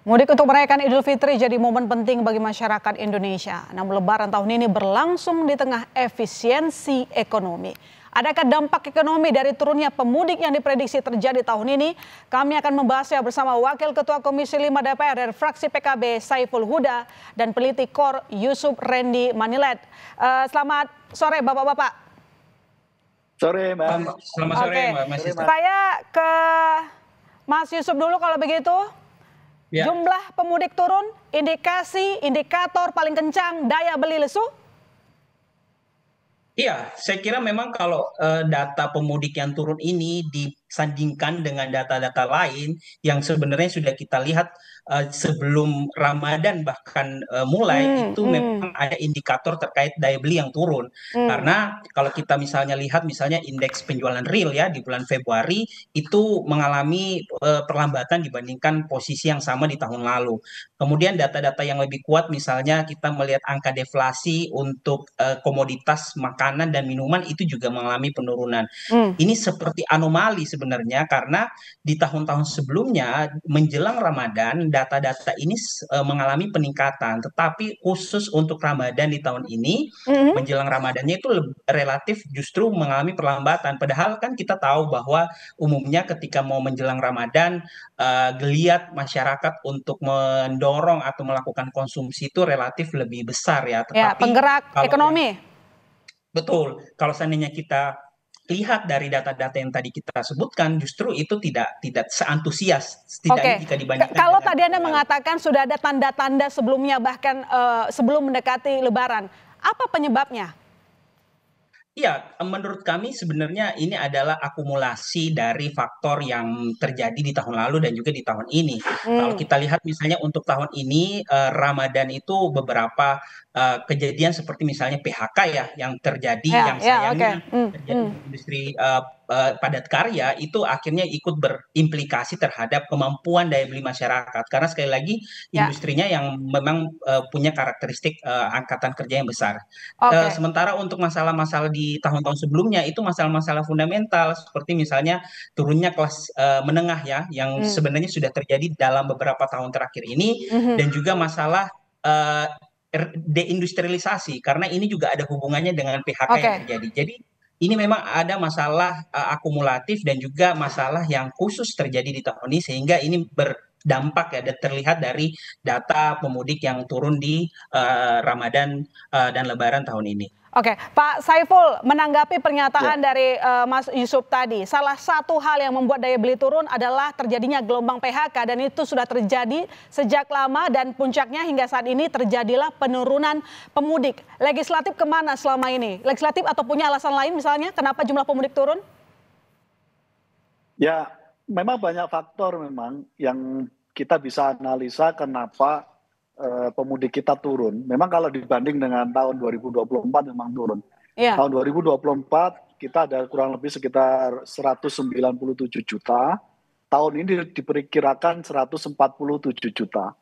Mudik untuk merayakan Idul Fitri jadi momen penting bagi masyarakat Indonesia. Namun Lebaran tahun ini berlangsung di tengah efisiensi ekonomi. Adakah dampak ekonomi dari turunnya pemudik yang diprediksi terjadi tahun ini? Kami akan membahasnya bersama Wakil Ketua Komisi 5 DPR dari fraksi PKB Saiful Huda dan peneliti KOR Yusuf Randy Manilet. Selamat sore Bapak-Bapak. Sore Mbak. Selamat sore Mbak Masih. Saya ke Mas Yusuf dulu kalau begitu. Ya. Jumlah pemudik turun, indikator paling kencang daya beli lesu? Iya, saya kira memang kalau data pemudik yang turun ini disandingkan dengan data-data lain yang sebenarnya sudah kita lihat sebelum Ramadan bahkan mulai itu memang ada indikator terkait daya beli yang turun. Karena kalau kita misalnya lihat misalnya indeks penjualan real ya di bulan Februari itu mengalami perlambatan dibandingkan posisi yang sama di tahun lalu. Kemudian data-data yang lebih kuat misalnya kita melihat angka deflasi untuk komoditas makanan dan minuman itu juga mengalami penurunan. Ini seperti anomali sebenarnya karena di tahun-tahun sebelumnya menjelang Ramadan data-data ini mengalami peningkatan, tetapi khusus untuk Ramadan di tahun ini menjelang Ramadannya itu relatif justru mengalami perlambatan. Padahal kan kita tahu bahwa umumnya ketika mau menjelang Ramadan geliat masyarakat untuk mendorong atau melakukan konsumsi itu relatif lebih besar ya. Tetapi penggerak ekonomi. Betul. Kalau seandainya kita lihat dari data-data yang tadi kita sebutkan, justru itu tidak seantusias setidaknya jika dibandingkan. Kalau tadi Anda mengatakan sudah ada tanda-tanda sebelumnya bahkan sebelum mendekati Lebaran, apa penyebabnya? Ya, menurut kami sebenarnya ini adalah akumulasi dari faktor yang terjadi di tahun lalu dan juga di tahun ini. Kalau kita lihat misalnya untuk tahun ini Ramadan itu beberapa kejadian seperti misalnya PHK ya yang terjadi yang sayangnya terjadi di industri padat karya itu akhirnya ikut berimplikasi terhadap kemampuan daya beli masyarakat karena sekali lagi industrinya yang memang punya karakteristik angkatan kerja yang besar. Sementara untuk masalah-masalah di tahun-tahun sebelumnya itu masalah-masalah fundamental seperti misalnya turunnya kelas menengah ya yang sebenarnya sudah terjadi dalam beberapa tahun terakhir ini dan juga masalah deindustrialisasi karena ini juga ada hubungannya dengan PHK yang terjadi. Jadi ini memang ada masalah akumulatif dan juga masalah yang khusus terjadi di tahun ini sehingga ini berdampak ya dan terlihat dari data pemudik yang turun di Ramadan dan Lebaran tahun ini. Oke, Pak Saiful menanggapi pernyataan dari Mas Yusuf tadi. Salah satu hal yang membuat daya beli turun adalah terjadinya gelombang PHK dan itu sudah terjadi sejak lama dan puncaknya hingga saat ini terjadilah penurunan pemudik. Legislatif kemana selama ini? Legislatif atau punya alasan lain misalnya kenapa jumlah pemudik turun? Ya, memang banyak faktor memang yang kita bisa analisa kenapa pemudik kita turun. Memang kalau dibanding dengan tahun 2024 memang turun. Tahun 2024 kita ada kurang lebih sekitar 197 juta. Tahun ini diperkirakan 147 juta.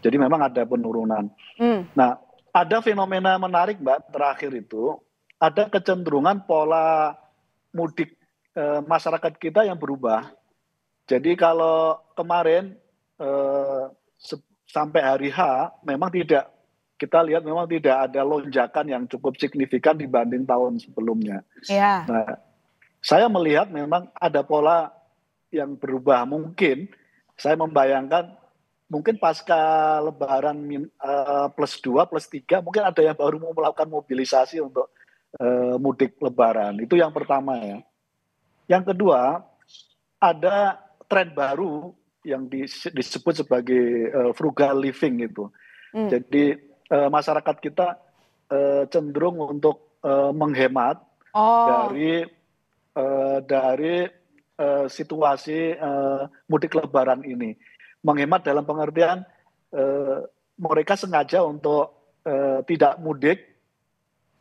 Jadi memang ada penurunan. Nah, ada fenomena menarik Mbak terakhir itu. Ada kecenderungan pola mudik masyarakat kita yang berubah. Jadi kalau kemarin sampai hari H memang kita lihat memang tidak ada lonjakan yang cukup signifikan dibanding tahun sebelumnya. Nah, saya melihat memang ada pola yang berubah. Mungkin saya membayangkan mungkin pasca Lebaran plus 2 plus 3 mungkin ada yang baru mau melakukan mobilisasi untuk mudik Lebaran. Itu yang pertama ya. Yang kedua ada tren baru yang disebut sebagai frugal living itu. Jadi masyarakat kita cenderung untuk menghemat dari situasi mudik Lebaran ini. Menghemat dalam pengertian mereka sengaja untuk tidak mudik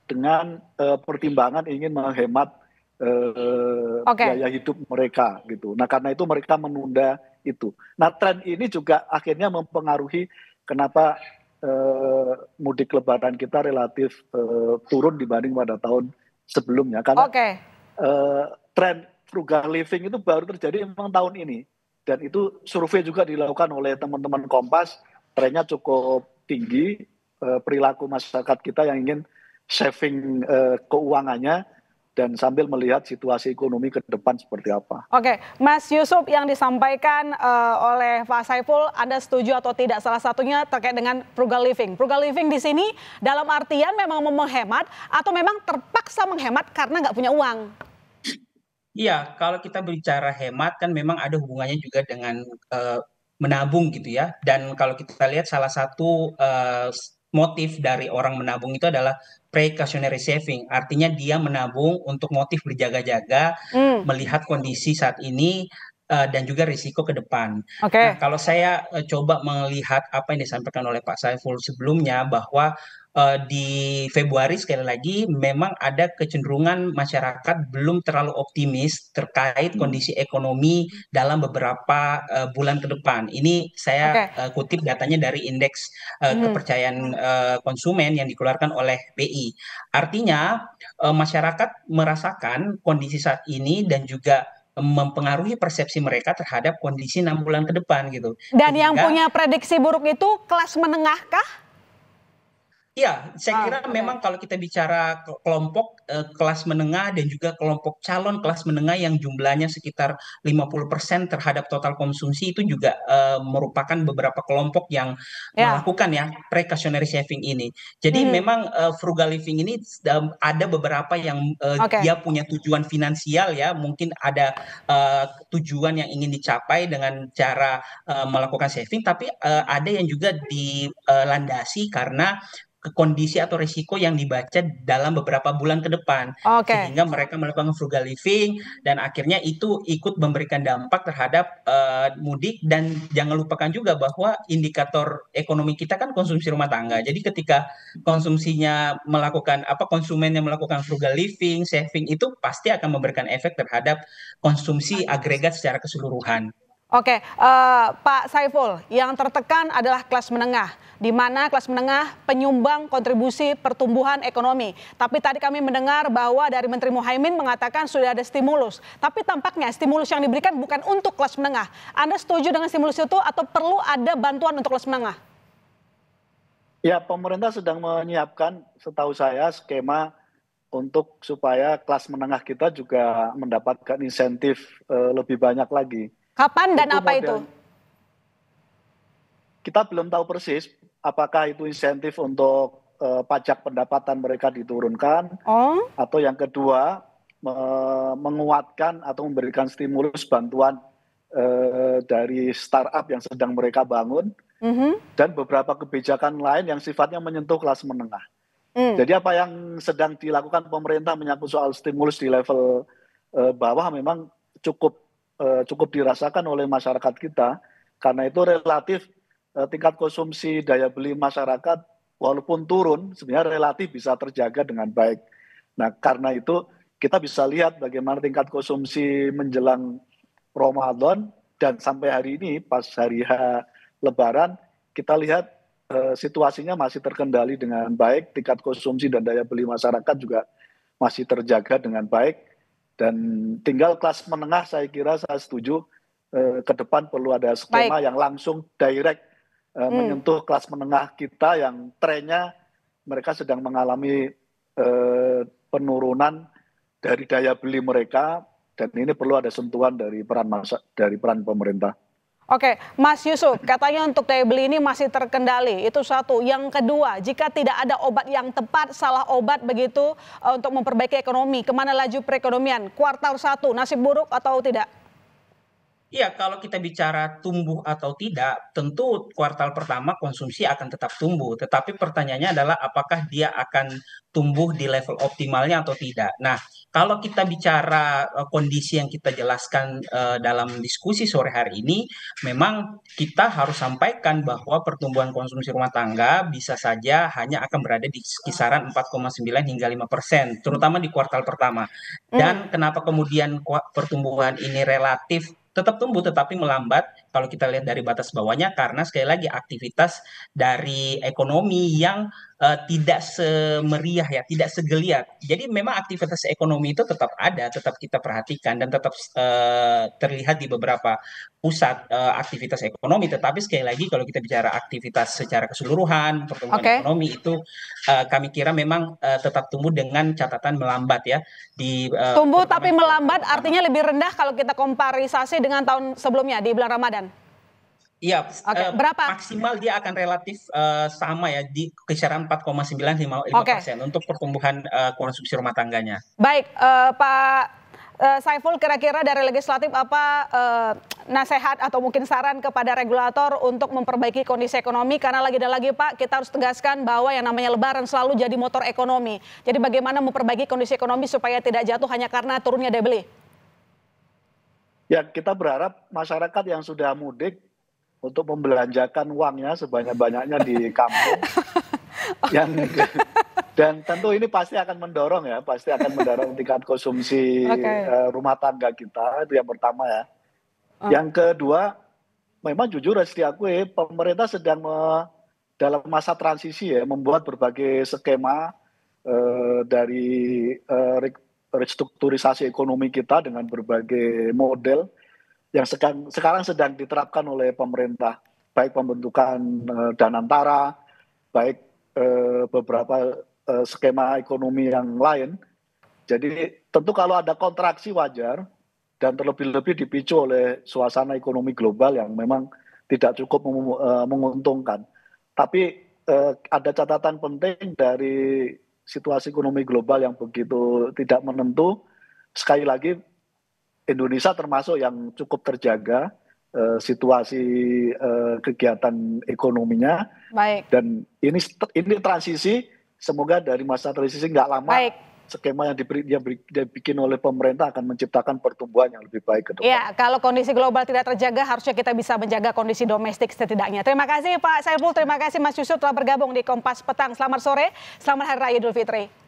dengan pertimbangan ingin menghemat biaya hidup mereka gitu. Nah karena itu mereka menunda itu. Nah tren ini juga akhirnya mempengaruhi kenapa mudik Lebaran kita relatif turun dibanding pada tahun sebelumnya. Karena tren frugal living itu baru terjadi memang tahun ini. dan itu survei juga dilakukan oleh teman-teman Kompas, trennya cukup tinggi, perilaku masyarakat kita yang ingin saving keuangannya dan sambil melihat situasi ekonomi ke depan seperti apa. Oke, Mas Yusuf, yang disampaikan oleh Pak Saiful, Anda setuju atau tidak? Salah satunya terkait dengan frugal living. Frugal living di sini dalam artian memang menghemat atau memang terpaksa menghemat karena nggak punya uang? Iya, kalau kita bicara hemat kan memang ada hubungannya juga dengan menabung gitu ya. Dan kalau kita lihat salah satu motif dari orang menabung itu adalah precautionary saving. Artinya dia menabung untuk motif berjaga-jaga, melihat kondisi saat ini dan juga risiko ke depan. Nah, kalau saya coba melihat apa yang disampaikan oleh Pak Saiful sebelumnya, bahwa di Februari sekali lagi memang ada kecenderungan masyarakat belum terlalu optimis terkait kondisi ekonomi dalam beberapa bulan ke depan. Ini saya kutip datanya dari indeks kepercayaan konsumen yang dikeluarkan oleh BI. Artinya masyarakat merasakan kondisi saat ini dan juga mempengaruhi persepsi mereka terhadap kondisi 6 bulan ke depan gitu. Dan yang punya prediksi buruk itu kelas menengah kah? Iya, saya kira memang kalau kita bicara kelompok kelas menengah dan juga kelompok calon kelas menengah yang jumlahnya sekitar 50% terhadap total konsumsi, itu juga merupakan beberapa kelompok yang melakukan ya precautionary saving ini. Jadi memang frugal living ini ada beberapa yang dia punya tujuan finansial ya, mungkin ada tujuan yang ingin dicapai dengan cara melakukan saving, tapi ada yang juga dilandasi karena kondisi atau risiko yang dibaca dalam beberapa bulan ke depan, sehingga mereka melakukan frugal living dan akhirnya itu ikut memberikan dampak terhadap mudik. Dan jangan lupakan juga bahwa indikator ekonomi kita kan konsumsi rumah tangga. Jadi ketika konsumennya melakukan frugal living, saving, itu pasti akan memberikan efek terhadap konsumsi agregat secara keseluruhan. Oke, Pak Saiful, yang tertekan adalah kelas menengah, di mana kelas menengah penyumbang kontribusi pertumbuhan ekonomi. Tapi tadi kami mendengar bahwa dari Menteri Muhaimin mengatakan sudah ada stimulus. Tapi tampaknya stimulus yang diberikan bukan untuk kelas menengah. Anda setuju dengan stimulus itu atau perlu ada bantuan untuk kelas menengah? Ya, pemerintah sedang menyiapkan, setahu saya, skema untuk supaya kelas menengah kita juga mendapatkan insentif lebih banyak lagi. Kapan dan apa itu? Kita belum tahu persis apakah itu insentif untuk pajak pendapatan mereka diturunkan, atau yang kedua menguatkan atau memberikan stimulus bantuan dari startup yang sedang mereka bangun, dan beberapa kebijakan lain yang sifatnya menyentuh kelas menengah. Jadi apa yang sedang dilakukan pemerintah menyangkut soal stimulus di level bawah memang cukup dirasakan oleh masyarakat kita, karena itu relatif tingkat konsumsi daya beli masyarakat walaupun turun sebenarnya relatif bisa terjaga dengan baik. Nah, karena itu kita bisa lihat bagaimana tingkat konsumsi menjelang Ramadan dan sampai hari ini pas hari H Lebaran, kita lihat situasinya masih terkendali dengan baik, tingkat konsumsi dan daya beli masyarakat juga masih terjaga dengan baik. Dan tinggal kelas menengah, saya kira saya setuju ke depan perlu ada skema yang langsung direct menyentuh kelas menengah kita yang trennya mereka sedang mengalami penurunan dari daya beli mereka, dan ini perlu ada sentuhan dari peran pemerintah. Oke, Mas Yusuf, katanya untuk daya beli ini masih terkendali, itu satu. Yang kedua, jika tidak ada obat yang tepat, salah obat begitu untuk memperbaiki ekonomi, kemana laju perekonomian? Kuartal 1, nasib buruk atau tidak? Iya, kalau kita bicara tumbuh atau tidak, tentu kuartal pertama konsumsi akan tetap tumbuh. Tetapi pertanyaannya adalah apakah dia akan tumbuh di level optimalnya atau tidak. Nah, kalau kita bicara kondisi yang kita jelaskan dalam diskusi sore hari ini, memang kita harus sampaikan bahwa pertumbuhan konsumsi rumah tangga bisa saja hanya akan berada di kisaran 4,9 hingga 5%, terutama di kuartal pertama. Dan kenapa kemudian pertumbuhan ini relatif tetap tumbuh tetapi melambat, kalau kita lihat dari batas bawahnya, karena sekali lagi aktivitas dari ekonomi yang tidak semeriah ya, tidak segeliat. Jadi memang aktivitas ekonomi itu tetap ada, tetap kita perhatikan dan tetap terlihat di beberapa pusat aktivitas ekonomi. Tetapi sekali lagi kalau kita bicara aktivitas secara keseluruhan, pertumbuhan ekonomi itu kami kira memang tetap tumbuh dengan catatan melambat ya. Tumbuh tapi melambat artinya lebih rendah kalau kita komparisasi dengan tahun sebelumnya di bulan Ramadan. Iya, berapa? Maksimal dia akan relatif sama ya di kisaran 4,95% untuk pertumbuhan konsumsi rumah tangganya. Baik, Pak Saiful, kira-kira dari legislatif apa nasihat atau mungkin saran kepada regulator untuk memperbaiki kondisi ekonomi? Karena lagi dan lagi Pak, kita harus tegaskan bahwa yang namanya Lebaran selalu jadi motor ekonomi. Jadi bagaimana memperbaiki kondisi ekonomi supaya tidak jatuh hanya karena turunnya daya beli? Ya, kita berharap masyarakat yang sudah mudik untuk membelanjakan uangnya sebanyak-banyaknya di kampung. Dan tentu ini pasti akan mendorong ya, pasti akan mendorong tingkat konsumsi rumah tangga kita, itu yang pertama ya. Yang kedua, memang jujur harus diakui pemerintah sedang dalam masa transisi ya, membuat berbagai skema dari restrukturisasi ekonomi kita dengan berbagai model yang sekarang sedang diterapkan oleh pemerintah, baik pembentukan Danantara, baik beberapa skema ekonomi yang lain. Jadi tentu kalau ada kontraksi wajar dan terlebih-lebih dipicu oleh suasana ekonomi global yang memang tidak cukup menguntungkan. Tapi ada catatan penting dari situasi ekonomi global yang begitu tidak menentu. Sekali lagi Indonesia termasuk yang cukup terjaga situasi kegiatan ekonominya. Baik. Dan ini transisi, semoga dari masa transisi nggak lama. Baik. Skema yang dibikin oleh pemerintah akan menciptakan pertumbuhan yang lebih baik ke depan. Ya, kalau kondisi global tidak terjaga, harusnya kita bisa menjaga kondisi domestik setidaknya. Terima kasih Pak Saiful, terima kasih Mas Yusuf telah bergabung di Kompas Petang. Selamat sore, selamat Hari Raya Idul Fitri.